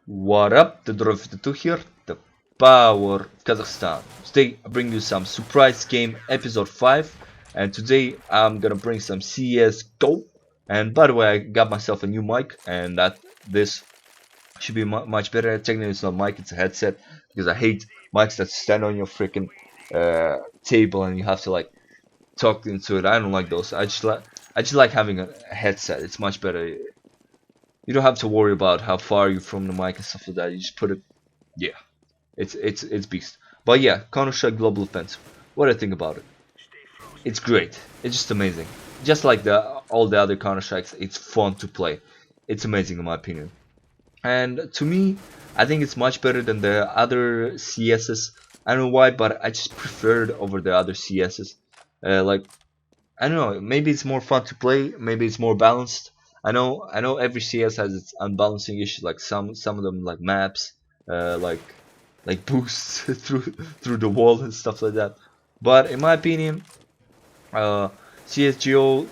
What up, the Dwarf52 here, the power Kazakhstan. Today I bring you some surprise game episode 5, and today I'm gonna bring some csgo. And by the way, I got myself a new mic, and that this should be much better. Technically it's not a mic, it's a headset, because I hate mics that stand on your freaking table and you have to like talk into it. I don't like those. I just like having a headset. It's much better. You don't have to worry about how far you're from the mic and stuff like that. You just put it. Yeah, it's beast. But yeah, Counter-Strike Global Offensive. What do I think about it? It's great. It's just amazing. Just like all the other Counter-Strikes, it's fun to play. It's amazing in my opinion. And to me, I think it's much better than the other CSs. I don't know why, but I just prefer it over the other CSs. Like I don't know, maybe it's more fun to play, maybe it's more balanced. I know every CS has its unbalancing issues, like some of them like maps, like boosts through the wall and stuff like that. But in my opinion, uh, CSGO,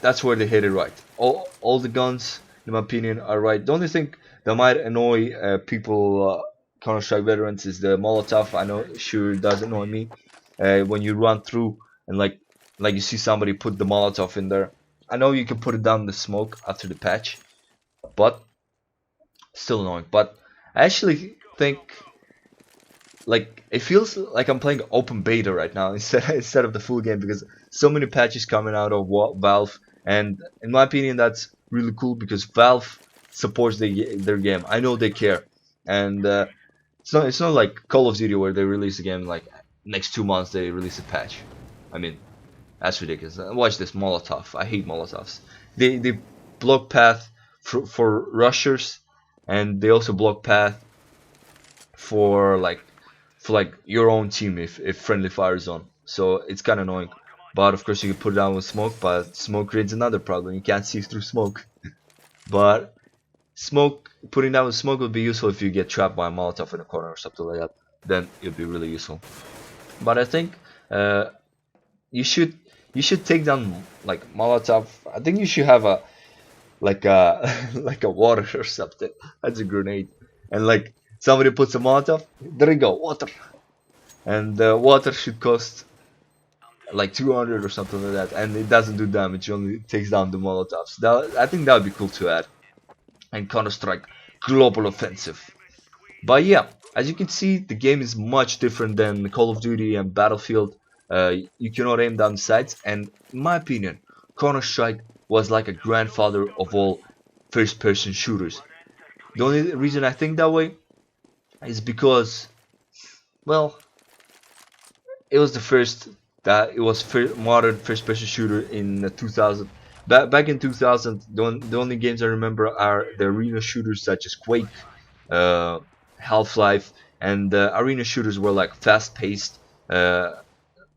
that's where they hit it right. All the guns, in my opinion, are right. The only thing that might annoy people, Counter-Strike veterans, is the Molotov. I know, sure, it does annoy me when you run through and like you see somebody put the Molotov in there. I know you can put it down in the smoke after the patch, but still annoying. But I actually think like it feels like I'm playing open beta right now instead of the full game, because so many patches coming out of Valve, and in my opinion that's really cool because Valve supports their game. I know they care, and it's not like Call of Duty where they release a game like next 2 months they release a patch. I mean, that's ridiculous. Watch this Molotov. I hate Molotovs. They block path for rushers, and they also block path for like your own team if friendly fire is on. So it's kind of annoying. But of course you can put it down with smoke, but smoke creates another problem. You can't see through smoke. But putting down with smoke would be useful if you get trapped by a Molotov in a corner or something like that. Then it'd be really useful. But I think uh, you should take down like Molotov. I think you should have a like a like a water or something. That's a grenade, and like somebody puts a Molotov. There you go, water, and water should cost like 200 or something like that, and it doesn't do damage. It only takes down the Molotovs. I think that would be cool to add. And Counter-Strike Global Offensive. But yeah, as you can see, the game is much different than Call of Duty and Battlefield. You cannot aim down sights, and in my opinion, Counter-Strike was like a grandfather of all first-person shooters. The only reason I think that way is because, well, it was the first that it was modern first-person shooter in 2000. Back in 2000, the only games I remember are the arena shooters such as Quake, uh, Half-Life, and arena shooters were like fast-paced,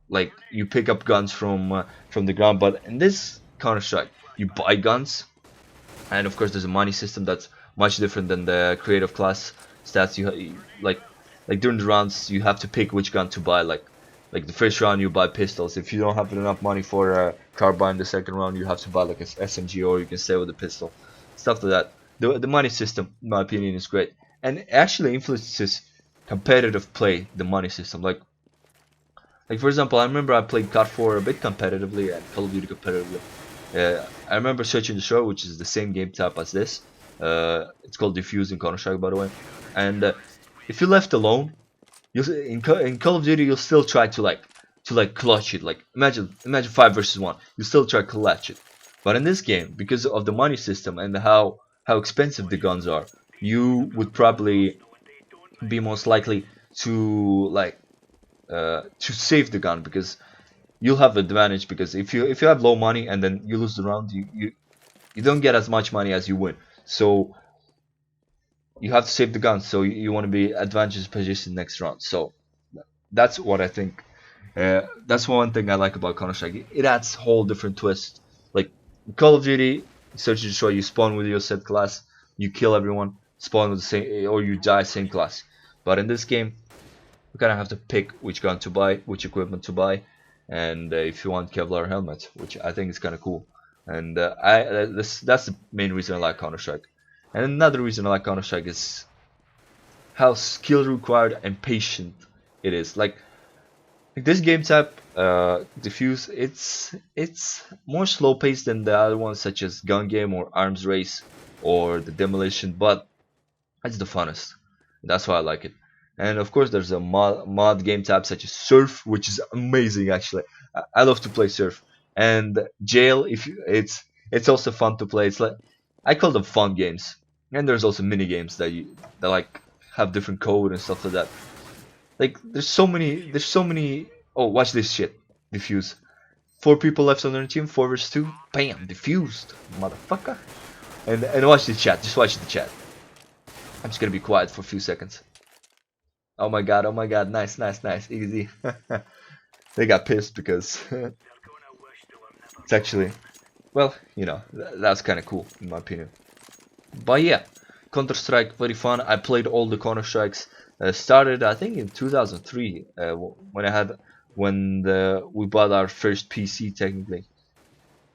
like you pick up guns from the ground. But in this Counter-Strike, you buy guns, and of course there's a money system that's much different than the creative class stats. Like during the rounds, you have to pick which gun to buy. Like the first round you buy pistols. If you don't have enough money for a carbine, the second round you have to buy like a SMG, or you can stay with the pistol, stuff like that. The money system, in my opinion, is great, and it actually influences competitive play. The money system, like for example, I remember I played COD 4 a bit competitively and Call of Duty competitively. I remember searching the show, which is the same game type as this. It's called Defuse in Counter-Strike, by the way. And if you're left alone, in Call of Duty, you'll still try to like clutch it. Like imagine 5 versus 1. You still try to clutch it. But in this game, because of the money system and how expensive the guns are, you would probably be most likely to to save the gun, because you'll have advantage. Because if you have low money and then you lose the round, you don't get as much money as you win. So you have to save the gun, so you want to be advantageous position next round. So that's what I think. That's one thing I like about Counter-Strike. It adds whole different twist. Like Call of Duty, Search and Destroy, you spawn with your set class, you kill everyone, spawn with the same, or you die same class. But in this game, you kind of have to pick which gun to buy, which equipment to buy, and if you want Kevlar helmet, which I think is kind of cool. And that's the main reason I like Counter-Strike. And another reason I like Counter-Strike is how skill required and patient it is. Like this game type, Defuse, it's more slow paced than the other ones such as Gun Game or Arms Race or the Demolition, but it's the funnest. That's why I like it. And of course, there's a mod game type such as Surf, which is amazing actually. I love to play Surf. And Jail, if you, it's also fun to play. It's like I call them fun games. And there's also mini games that like have different code and stuff like that. Like there's so many. Oh, watch this shit. Diffuse. 4 people left on their team. 4 vs 2. Bam, diffused, motherfucker. And watch the chat. Just watch the chat. I'm just gonna be quiet for a few seconds. Oh my god, oh my god, nice, nice, nice, easy. They got pissed because it's actually, well, you know, that's kind of cool in my opinion. But yeah, Counter-Strike, very fun. I played all the Counter-Strikes. Started, I think, in 2003 when we bought our first PC technically.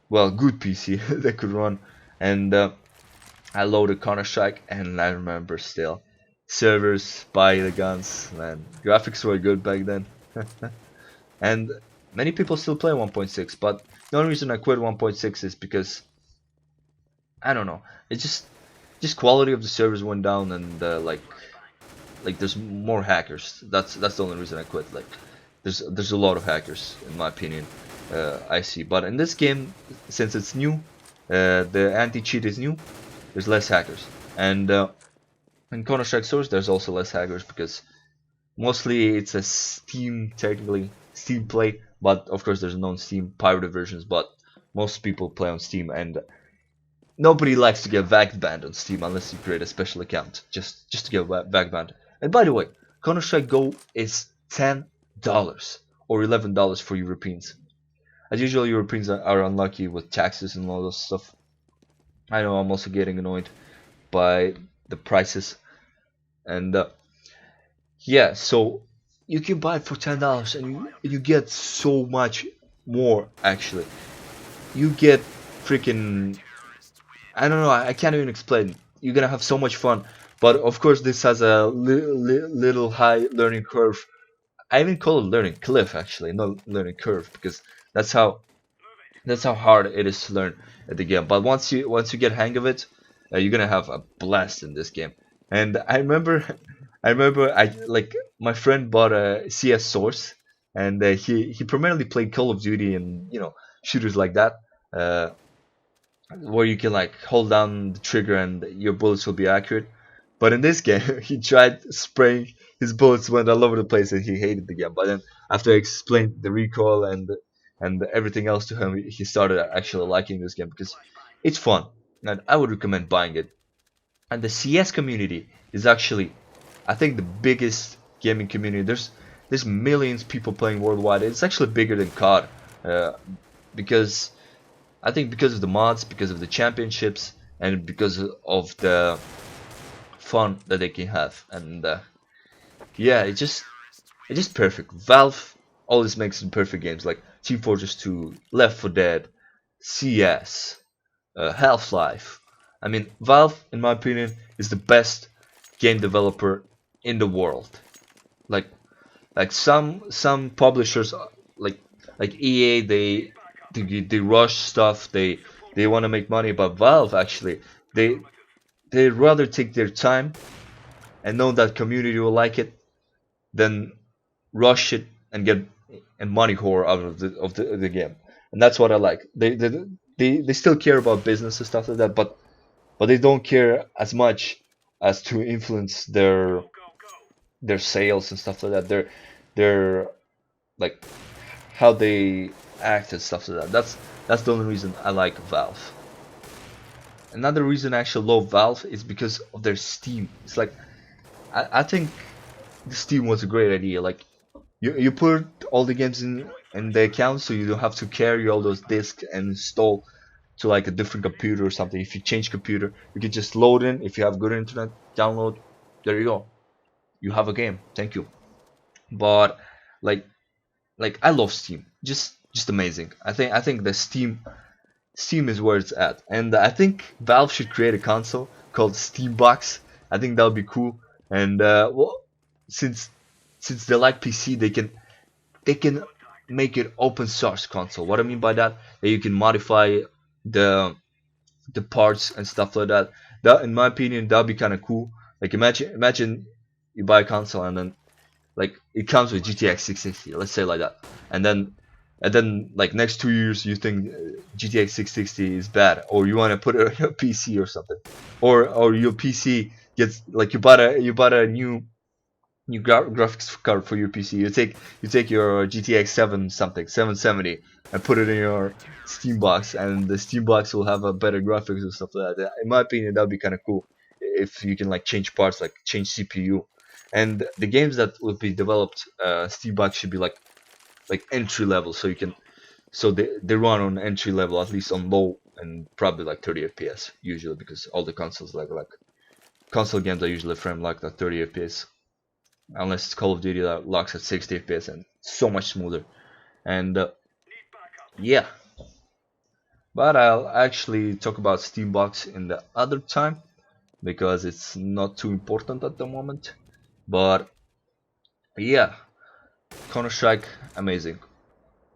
Well, good PC that could run, and I loaded Counter-Strike, and I remember still servers, buy the guns, man. Graphics were good back then. And many people still play 1.6, but the only reason I quit 1.6 is because I don't know. It's just quality of the servers went down, and like there's more hackers. That's the only reason I quit. Like there's a lot of hackers in my opinion. I see, but in this game, since it's new, the anti-cheat is new. There's less hackers, and in Counter-Strike Source there's also less hackers because mostly it's a Steam, technically Steam play, but of course there's non-Steam pirated versions, but most people play on Steam, and nobody likes to get VAC banned on Steam unless you create a special account just to get VAC banned. And by the way, Counter-Strike Go is $10 or $11 for Europeans. As usual, Europeans are unlucky with taxes and all those stuff. I know I'm also getting annoyed by the prices, and yeah, so you can buy it for $10 and you get so much more actually. You get freaking, I don't know, I can't even explain. You're gonna have so much fun, but of course this has a little high learning curve. I even call it learning cliff actually, not learning curve, because that's how hard it is to learn at the game. But once you get hang of it, you're gonna have a blast in this game. And I remember I like my friend bought a CS Source, and he primarily played Call of Duty and shooters like that, uh, where you can like hold down the trigger and your bullets will be accurate. But in this game, he tried spraying. His bullets went all over the place, and he hated the game. But then, after I explained the recoil and everything else to him, he started actually liking this game because it's fun, and I would recommend buying it. And the CS community is actually, I think, the biggest gaming community. There's millions of people playing worldwide. It's actually bigger than COD, because I think because of the mods, because of the championships, and because of the fun that they can have. And yeah, it's just perfect. Valve always makes perfect games like Team Fortress 2, Left 4 Dead, CS, Half-Life. I mean, Valve, in my opinion, is the best game developer in the world. Like some publishers, like EA, they rush stuff. They want to make money, but Valve actually they rather take their time and know that community will like it than rush it and get a money whore out of the game. And that's what I like. They still care about business and stuff like that, but they don't care as much as to influence their sales and stuff like that. They're like how they act and stuff like that. That's the only reason I like Valve. Another reason I actually love Valve is because of their Steam. It's like I think the Steam was a great idea. Like you put all the games in the account, so you don't have to carry all those discs and install to like a different computer or something. If you change computer, you can just load in. If you have good internet, download. There you go. You have a game. Thank you. But like I love Steam. Just amazing. I think the Steam is where it's at, and I think Valve should create a console called Steam Box. I think that would be cool. And well, since they like PC, they can make it open source console. What I mean by that, that you can modify the parts and stuff like that. That, in my opinion, that'd be kind of cool. Like imagine you buy a console and then like it comes with GTX 660, let's say like that, and then like next 2 years you think GTX 660 is bad, or you want to put it on your PC or something, or your PC gets like you bought a new graphics card for your PC. You take your GTX 7 something 770 and put it in your Steam box, and the Steam box will have a better graphics and stuff like that. In my opinion, that would be kind of cool if you can like change parts, like change CPU. And the games that will be developed, Steam box should be like entry level, so you can they run on entry level, at least on low, and probably like 30 FPS usually, because all the consoles like console games are usually frame like that 30 FPS, unless it's Call of Duty that locks at 60 FPS and so much smoother. And yeah, but I'll actually talk about Steambox in the other time because it's not too important at the moment. But yeah, Counter-Strike, amazing.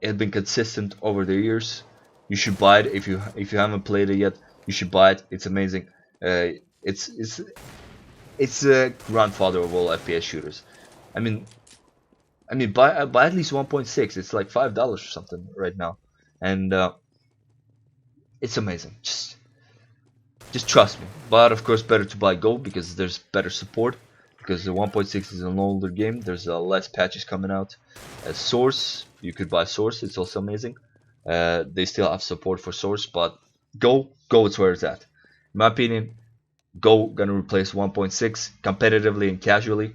It's been consistent over the years. You should buy it if you haven't played it yet. You should buy it. It's amazing. It's it's a grandfather of all FPS shooters. I mean, buy at least 1.6. It's like $5 or something right now, and it's amazing. Just trust me. But of course, better to buy Go because there's better support. Because the 1.6 is an older game. There's less patches coming out. Source, you could buy Source. It's also amazing. They still have support for Source, but Go is where it's at. In my opinion, Go gonna replace 1.6 competitively and casually.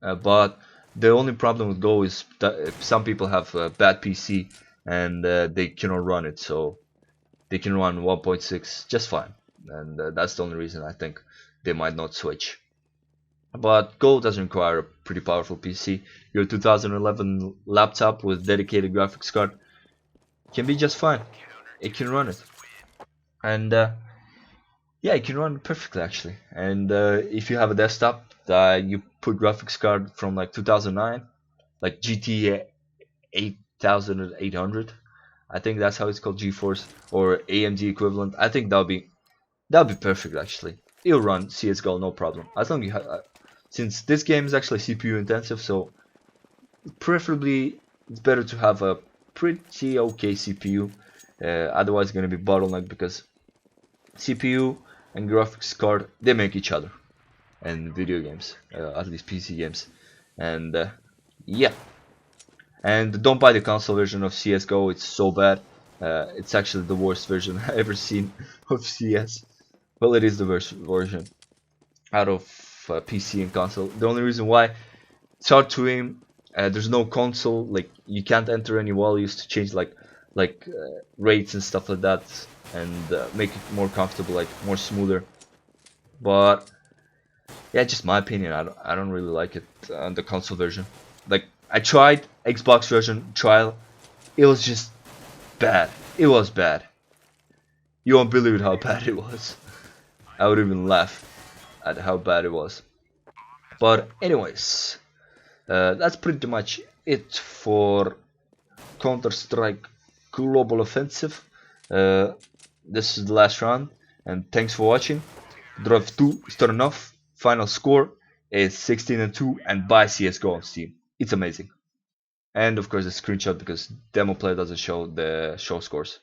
But the only problem with Go is that some people have a bad PC and they cannot run it, so they can run 1.6 just fine, and that's the only reason I think they might not switch. But Go doesn't require a pretty powerful PC. Your 2011 laptop with dedicated graphics card can be just fine. It can run it, and yeah, it can run perfectly actually. And if you have a desktop that you put graphics card from like 2009, like GT 8800, I think that's how it's called, GeForce or AMD equivalent. I think that'll be perfect actually. It'll run CS:GO no problem. As long as you have, since this game is actually CPU intensive, so preferably it's better to have a pretty okay CPU. Otherwise, it's gonna be bottleneck because CPU and graphics card, they make each other in video games, at least PC games. And yeah, and don't buy the console version of CS:GO. It's so bad. It's actually the worst version I've ever seen of CS. Well, it is the worst version out of PC and console. The only reason why, it's hard to aim. There's no console. Like you can't enter any values to change rates and stuff like that, and make it more comfortable, like more smoother. But yeah, just my opinion. I don't really like it on the console version. Like I tried Xbox version trial. It was just bad. It was bad. You won't believe how bad it was. I would even laugh at how bad it was. But anyways, that's pretty much it for Counter-Strike Global Offensive. This is the last round, and thanks for watching. Drive 2 starting off. Final score is 16-2, and buy CS:GO on Steam. It's amazing. And of course, a screenshot because demo play doesn't show the show scores.